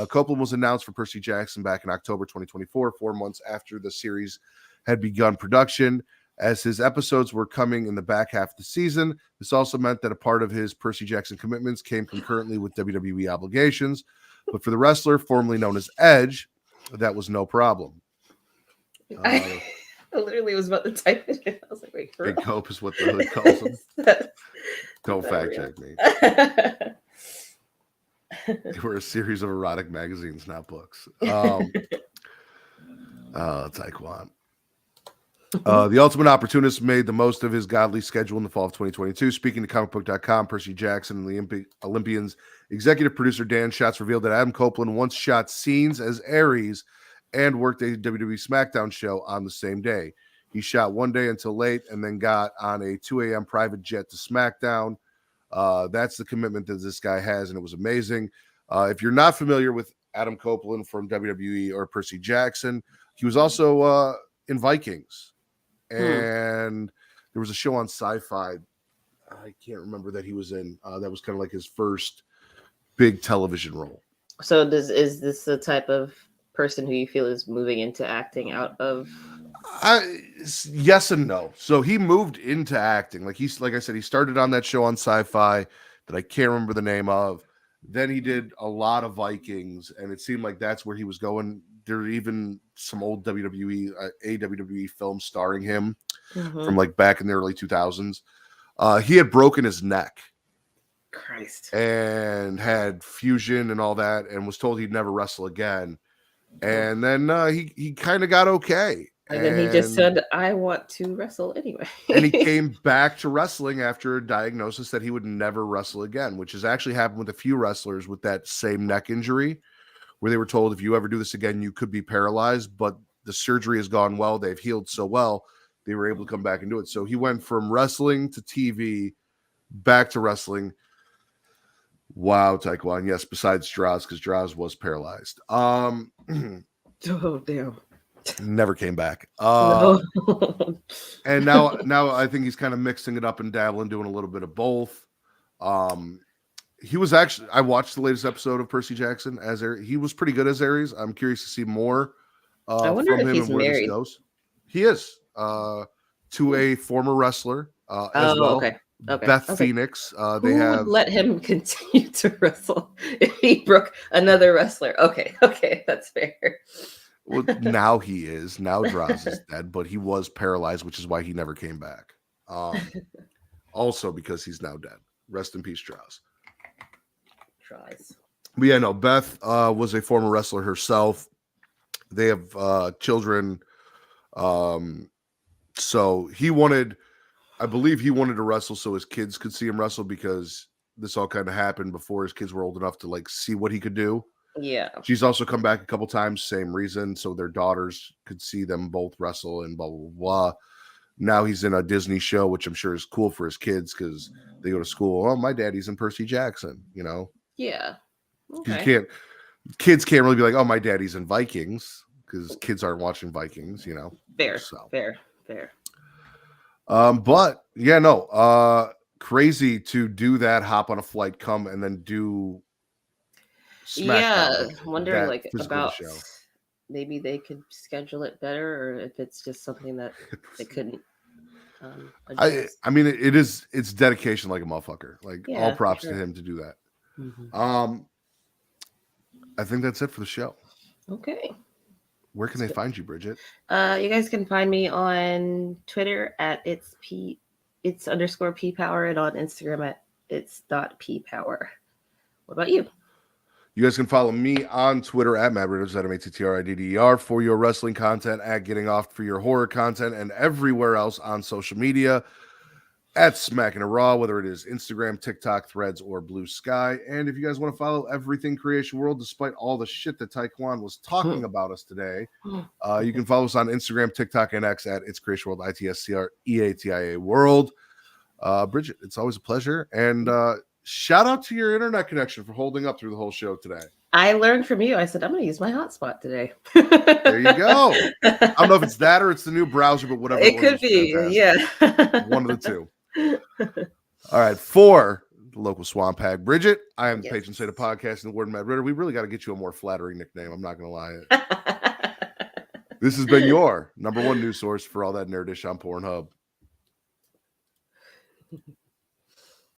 Copeland was announced for Percy Jackson back in October 2024, 4 months after the series had begun production. As his episodes were coming in the back half of the season, this also meant that a part of his Percy Jackson commitments came concurrently with WWE obligations. But for the wrestler formerly known as Edge, that was no problem. I literally was about to type it in. I was like, wait, Big Cope is what the hood calls him. Don't fact check me. They were a series of erotic magazines, not books. Taekwondo. The Ultimate Opportunist made the most of his godly schedule in the fall of 2022. Speaking to comicbook.com, Percy Jackson and the Olympians executive producer Dan Schatz revealed that Adam Copeland once shot scenes as Ares and worked a WWE SmackDown show on the same day. He shot one day until late and then got on a 2 a.m. private jet to SmackDown. That's the commitment that this guy has, and it was amazing. If you're not familiar with Adam Copeland from WWE or Percy Jackson, he was also in Vikings. And there was a show on Sci-Fi I can't remember that he was in. That was kind of like his first big television role. So is this the type of person who you feel is moving into acting out of? Yes and no. So he moved into acting. Like I said, he started on that show on Sci-Fi that I can't remember the name of. Then he did a lot of Vikings, and it seemed like that's where he was going. There are even some old WWE films starring him from like back in the early 2000s. He had broken his neck. Christ. And had fusion and all that, and was told he'd never wrestle again. And then he kind of got okay. And then he just said, I want to wrestle anyway. And he came back to wrestling after a diagnosis that he would never wrestle again, which has actually happened with a few wrestlers with that same neck injury, where they were told, if you ever do this again, you could be paralyzed. But the surgery has gone well. They've healed so well, they were able to come back and do it. So he went from wrestling to TV, back to wrestling. Wow, Taekwondo. Yes, besides Draws, because Draws was paralyzed. Oh, damn. Never came back. No. And now I think he's kind of mixing it up and dabbling, doing a little bit of both. He was actually, I watched the latest episode of Percy Jackson as Ares. He was pretty good as Ares. I'm curious to see more I wonder from if him he's and where married. this goes. He is to a former wrestler as well. Okay. Beth Phoenix. They Who have would let him continue to wrestle if he broke another wrestler? Okay, that's fair. Well, now he is. Now Draws is dead, but he was paralyzed, which is why he never came back. Also because he's now dead. Rest in peace, Draws. But yeah, no, Beth was a former wrestler herself. They have children. So I believe he wanted to wrestle so his kids could see him wrestle, because this all kind of happened before his kids were old enough to like see what he could do. Yeah. She's also come back a couple times, same reason, so their daughters could see them both wrestle and blah, blah, blah. Now he's in a Disney show, which I'm sure is cool for his kids because they go to school. Oh, my daddy's in Percy Jackson, you know? Yeah. Okay. You kids can't really be like, oh, my daddy's in Vikings, because kids aren't watching Vikings, you know? Fair. But yeah, no, crazy to do that, hop on a flight, come, and then do SmackDown. Wondering like about show. Maybe they could schedule it better, or if it's just something that they couldn't. I mean, it's dedication like a motherfucker. Like all props sure. to him to do that. Mm-hmm. I think that's it for the show. Okay. Where can they find you, Bridget? You guys can find me on Twitter at it's_ppower, and on Instagram at it's.ppower. What about you? You guys can follow me on Twitter at Mattridder, MATTRIDDER, for your wrestling content, at Getting Off for your horror content, and everywhere else on social media at Smacking a Raw, whether it is Instagram, TikTok, Threads, or Blue Sky. And if you guys want to follow everything Creation World, despite all the shit that Taekwondo was talking about us today, you can follow us on Instagram, TikTok, and X at It's Creation World, ITSCREATIA World. Bridget, it's always a pleasure. And shout out to your internet connection for holding up through the whole show today. I learned from you. I said, I'm going to use my hotspot today. There you go. I don't know if it's that or it's the new browser, but whatever. It could be. Fantastic. Yeah. One of the two. All right. For the local swamp hag. Bridget, I am the Yes. patron saint of podcast and the word Matt Ritter. We really got to get you a more flattering nickname. I'm not going to lie. This has been your number one news source for all that nerdish on Pornhub.